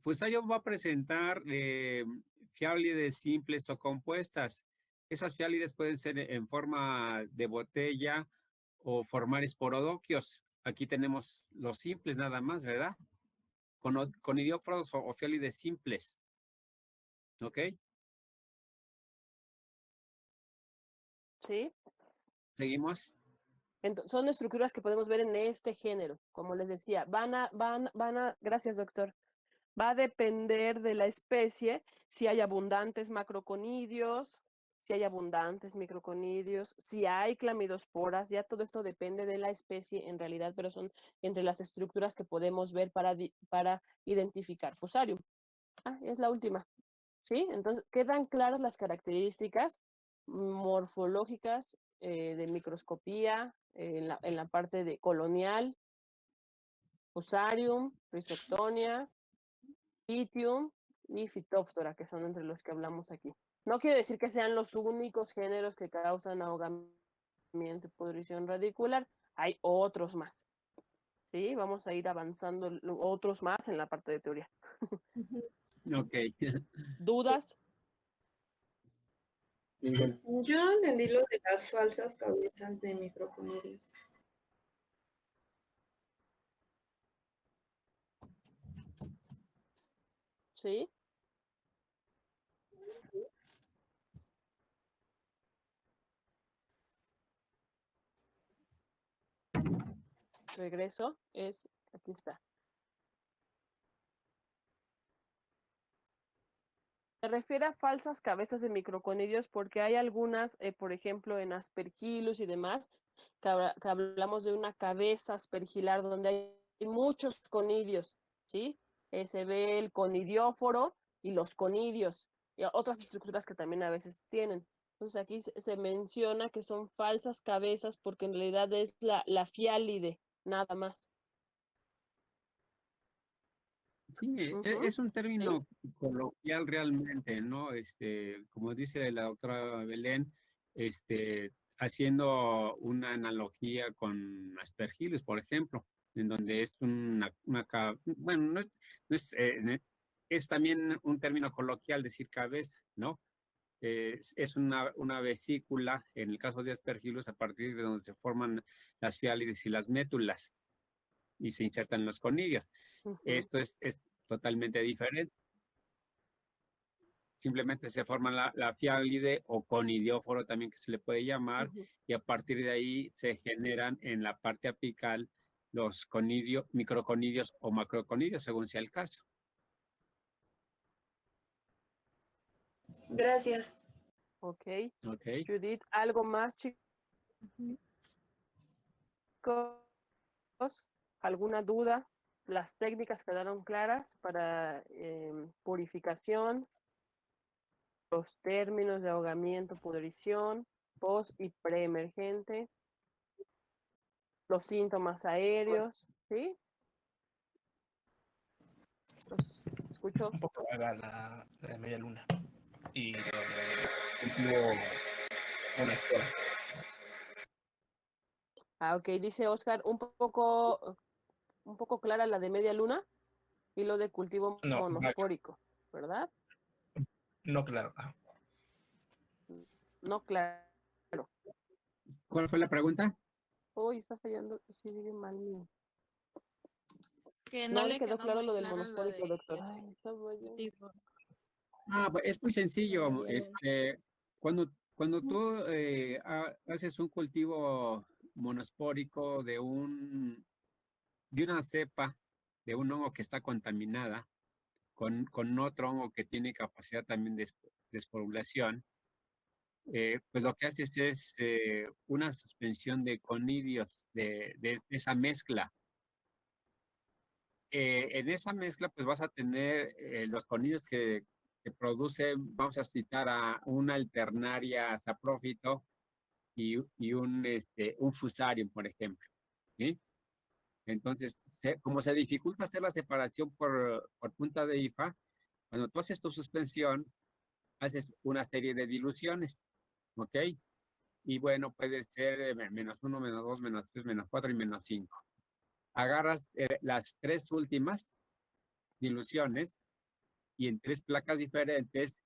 Fusayo va a presentar fiálides simples o compuestas. Esas fiálides pueden ser en forma de botella o formar esporodoquios. Aquí tenemos los simples nada más, ¿verdad? Con idióforos o fiálides simples. ¿Ok? Sí. ¿Seguimos? Son estructuras que podemos ver en este género, como les decía, gracias doctor, va a depender de la especie, si hay abundantes macroconidios, si hay abundantes microconidios, si hay clamidosporas, ya todo esto depende de la especie en realidad, pero son entre las estructuras que podemos ver para identificar Fusarium. Es la última, ¿sí? Entonces, quedan claras las características morfológicas de microscopía en la parte de colonial, Fusarium, Rhizoctonia, Pythium y Phytophthora, que son entre los que hablamos aquí. No quiere decir que sean los únicos géneros que causan ahogamiento y pudrición radicular, hay otros más. ¿Sí? Vamos a ir avanzando otros más en la parte de teoría. Ok. ¿Dudas? Yo no entendí lo de las falsas cabezas de microconidios. ¿Sí? Regreso, aquí está. Se refiere a falsas cabezas de microconidios porque hay algunas, por ejemplo, en Aspergillus y demás, que hablamos de una cabeza aspergilar donde hay muchos conidios, ¿sí? Se ve el conidióforo y los conidios, y otras estructuras que también a veces tienen. Entonces aquí se menciona que son falsas cabezas porque en realidad es la fiálide, nada más. Sí, es un término coloquial realmente, ¿no? Como dice la doctora Belén, haciendo una analogía con Aspergillus, por ejemplo, en donde es bueno, es también un término coloquial decir cabeza, ¿no? Es una vesícula, en el caso de Aspergillus, a partir de donde se forman las fiálides y las métulas y se insertan los conidios. Esto es totalmente diferente. Simplemente se forma la fiálide o conidióforo también que se le puede llamar, y a partir de ahí se generan en la parte apical los microconidios o macroconidios, según sea el caso. Gracias. Ok. Okay. Judith, ¿algo más, chicos? ¿Alguna duda? Las técnicas quedaron claras para purificación, los términos de ahogamiento, pudrición, post y preemergente, los síntomas aéreos, ¿sí? ¿Los escucho? Un poco vaga la media luna. Y cultivo una espora. Ok, dice Oscar, un poco clara la de media luna y lo de cultivo No, monospórico, ¿verdad? No, claro. No, claro. ¿Cuál fue la pregunta? Uy, está fallando. Sí, dije mal mío. Que No no le le quedó quedó claro muy lo del claro lo monospórico, de doctor. Ay, está fallando. sí, Pues es muy sencillo. media Cuando tú haces un cultivo monospórico de una cepa, de un hongo que está contaminada, con otro hongo que tiene capacidad también de esporulación, pues lo que haces es una suspensión de conidios de esa mezcla. En esa mezcla, pues vas a tener los conidios que producen, vamos a citar a una alternaria saprófito y un fusarium, por ejemplo. ¿Sí? Entonces, como se dificulta hacer la separación por punta de IFA, cuando tú haces tu suspensión, haces una serie de diluciones, ¿ok? Y bueno, puede ser -1, -2, -3, -4 y -5. Agarras las tres últimas diluciones y en tres placas diferentes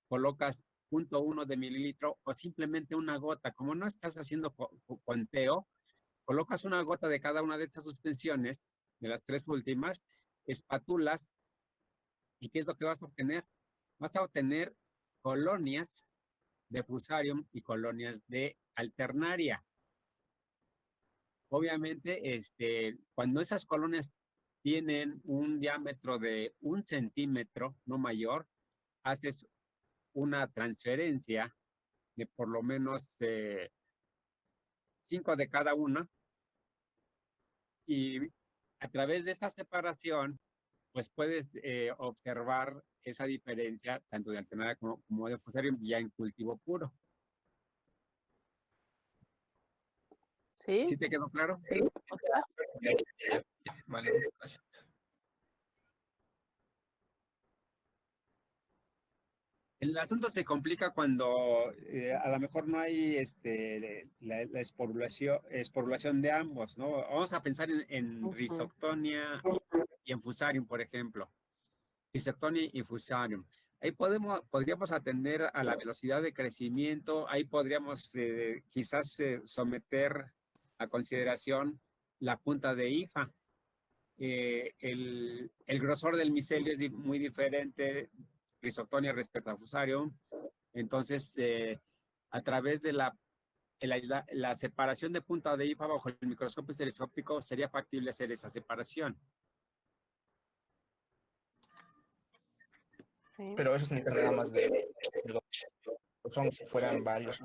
colocas 0.1 de mililitro o simplemente una gota. Como no estás haciendo conteo, colocas una gota de cada una de estas suspensiones, de las tres últimas, espatulas, ¿y qué es lo que vas a obtener? Vas a obtener colonias de fusarium y colonias de alternaria. Obviamente, cuando esas colonias tienen un diámetro de 1 centímetro, no mayor, haces una transferencia de por lo menos 5 de cada una y a través de esta separación, pues puedes observar esa diferencia tanto de alternaria como de fusarium ya en cultivo puro. ¿Sí? ¿Sí te quedó claro? Sí. Vale, gracias. El asunto se complica cuando a lo mejor no hay la esporulación de ambos, ¿no? Vamos a pensar en Rhizoctonia y en Fusarium, por ejemplo. Rhizoctonia y Fusarium. Ahí podríamos atender a la velocidad de crecimiento, ahí podríamos quizás someter a consideración la punta de IFA. El grosor del micelio es muy diferente, Rhizoctonia respecto a Fusarium. Entonces, a través de la separación de punta de IFA bajo el microscopio estereoscópico, sería factible hacer esa separación. Pero eso significa nada más de son si fueran varios.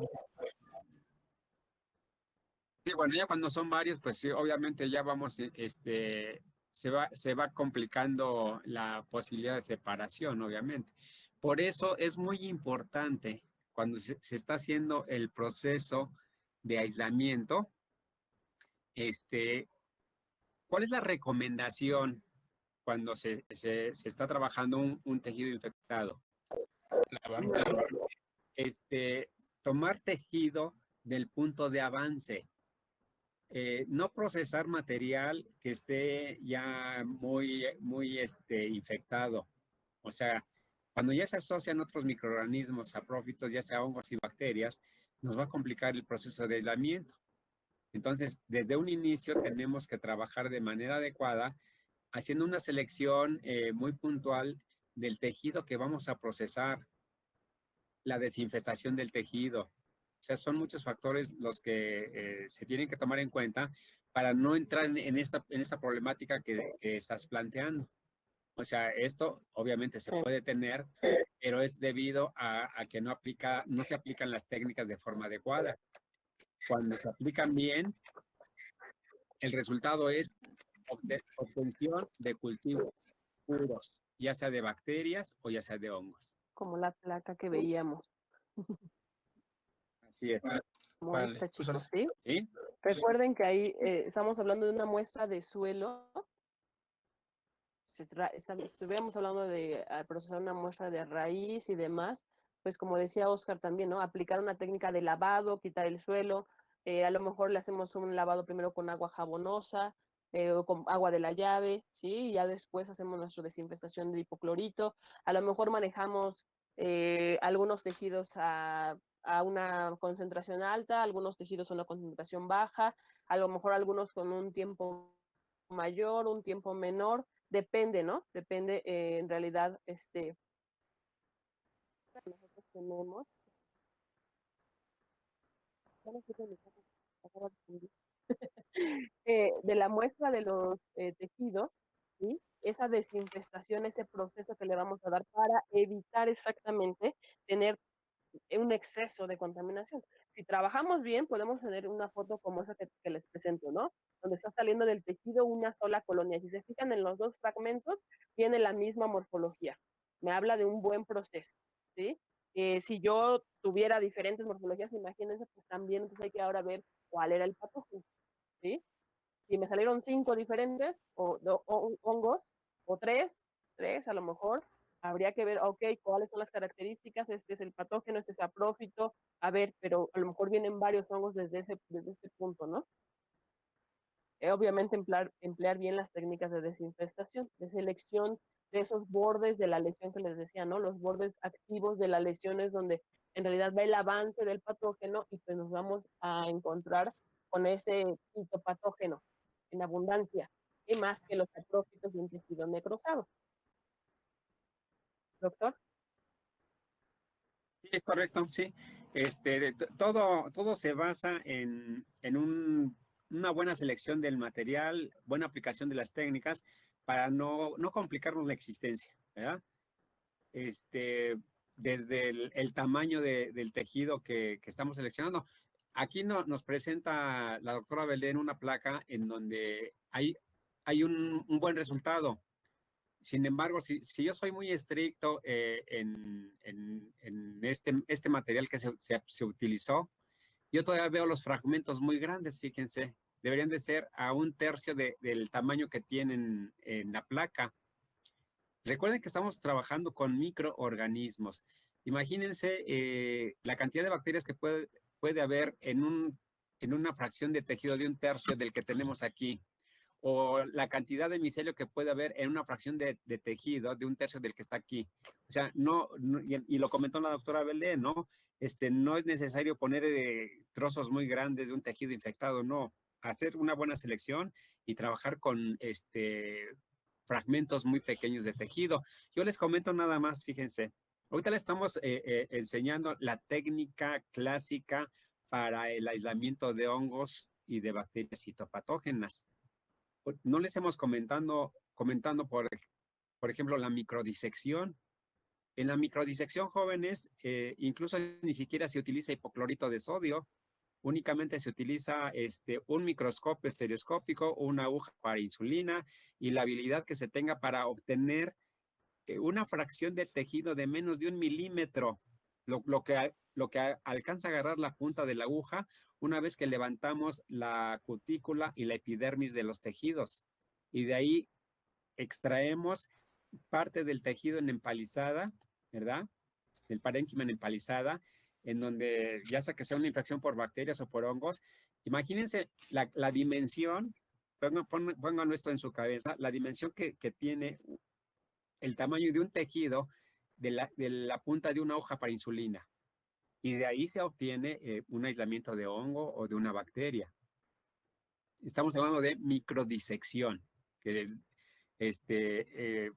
Sí, bueno, ya cuando son varios, pues sí, obviamente ya vamos, se va complicando la posibilidad de separación, obviamente. Por eso es muy importante cuando se está haciendo el proceso de aislamiento, ¿cuál es la recomendación cuando se está trabajando un tejido infectado? Tomar tejido del punto de avance. No procesar material que esté ya muy infectado. O sea, cuando ya se asocian otros microorganismos saprófitos, ya sea hongos y bacterias, nos va a complicar el proceso de aislamiento. Entonces, desde un inicio tenemos que trabajar de manera adecuada, haciendo una selección muy puntual del tejido que vamos a procesar, la desinfestación del tejido. O sea, son muchos factores los que se tienen que tomar en cuenta para no entrar en esta problemática que estás planteando. O sea, esto obviamente se puede tener, pero es debido a que no se aplican las técnicas de forma adecuada. Cuando se aplican bien, el resultado es obtención de cultivos puros, ya sea de bacterias o ya sea de hongos. Como la placa que veíamos. Así es. Como Vale, esta, pues chicos, ¿sí? ¿Sí? Recuerden que ahí estamos hablando de una muestra de suelo. Estuviéramos hablando de procesar una muestra de raíz y demás, pues como decía Oscar también, ¿no? Aplicar una técnica de lavado, quitar el suelo, a lo mejor le hacemos un lavado primero con agua jabonosa o con agua de la llave, ¿sí? Y ya después hacemos nuestra desinfestación de hipoclorito, a lo mejor manejamos algunos tejidos a una concentración alta, algunos tejidos a una concentración baja, a lo mejor algunos con un tiempo mayor, un tiempo menor, depende, ¿no? Depende en realidad, nosotros tenemos, de la muestra de los tejidos, ¿sí? Esa desinfestación, ese proceso que le vamos a dar para evitar exactamente tener un exceso de contaminación. Si trabajamos bien, podemos tener una foto como esa que les presento, ¿no? Donde está saliendo del tejido una sola colonia. Si se fijan en los dos fragmentos, tiene la misma morfología. Me habla de un buen proceso, ¿sí? Si yo tuviera diferentes morfologías, imagínense, pues también, entonces hay que ahora ver cuál era el patógeno, ¿sí? Si me salieron 5 diferentes o hongos, o 3 a lo mejor, habría que ver, ok, cuáles son las características, este es el patógeno, este es saprófito, a ver, pero a lo mejor vienen varios hongos desde este punto, ¿no? Obviamente emplear bien las técnicas de desinfestación, de selección de esos bordes de la lesión que les decía, ¿no? Los bordes activos de la lesión es donde en realidad va el avance del patógeno y pues nos vamos a encontrar con ese fitopatógeno en abundancia, y más que los saprófitos de un tejido necrosado. Doctor. Sí, es correcto, sí. Todo se basa en una buena selección del material, buena aplicación de las técnicas para no complicarnos la existencia, ¿verdad? Desde el tamaño del tejido que estamos seleccionando. Aquí nos presenta la doctora Belén una placa en donde hay un buen resultado. Sin embargo, si yo soy muy estricto en este material que se utilizó, yo todavía veo los fragmentos muy grandes, fíjense. Deberían de ser a 1/3 del tamaño que tienen en la placa. Recuerden que estamos trabajando con microorganismos. Imagínense la cantidad de bacterias que puede haber en una fracción de tejido de 1/3 del que tenemos aquí, o la cantidad de micelio que puede haber en una fracción de tejido de 1/3 del que está aquí. O sea, y lo comentó la doctora Belén, ¿no? No es necesario poner trozos muy grandes de un tejido infectado, no. Hacer una buena selección y trabajar con fragmentos muy pequeños de tejido. Yo les comento nada más, fíjense. Ahorita les estamos enseñando la técnica clásica para el aislamiento de hongos y de bacterias fitopatógenas. No les hemos comentando por ejemplo, la microdisección. En la microdisección, jóvenes, incluso ni siquiera se utiliza hipoclorito de sodio, únicamente se utiliza un microscopio estereoscópico, una aguja para insulina y la habilidad que se tenga para obtener una fracción de tejido de menos de 1 milímetro, lo que alcanza a agarrar la punta de la aguja una vez que levantamos la cutícula y la epidermis de los tejidos. Y de ahí extraemos parte del tejido en empalizada, ¿verdad? Del parénquima en empalizada, en donde ya sea que sea una infección por bacterias o por hongos, imagínense la dimensión, pongan esto en su cabeza, la dimensión que tiene el tamaño de un tejido de la punta de una hoja para insulina. Y de ahí se obtiene un aislamiento de hongo o de una bacteria. Estamos hablando de microdisección, que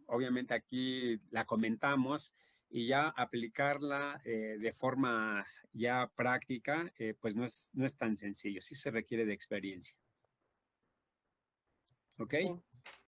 obviamente aquí la comentamos y ya aplicarla de forma ya práctica, pues no es tan sencillo, sí se requiere de experiencia. ¿Ok? Sí.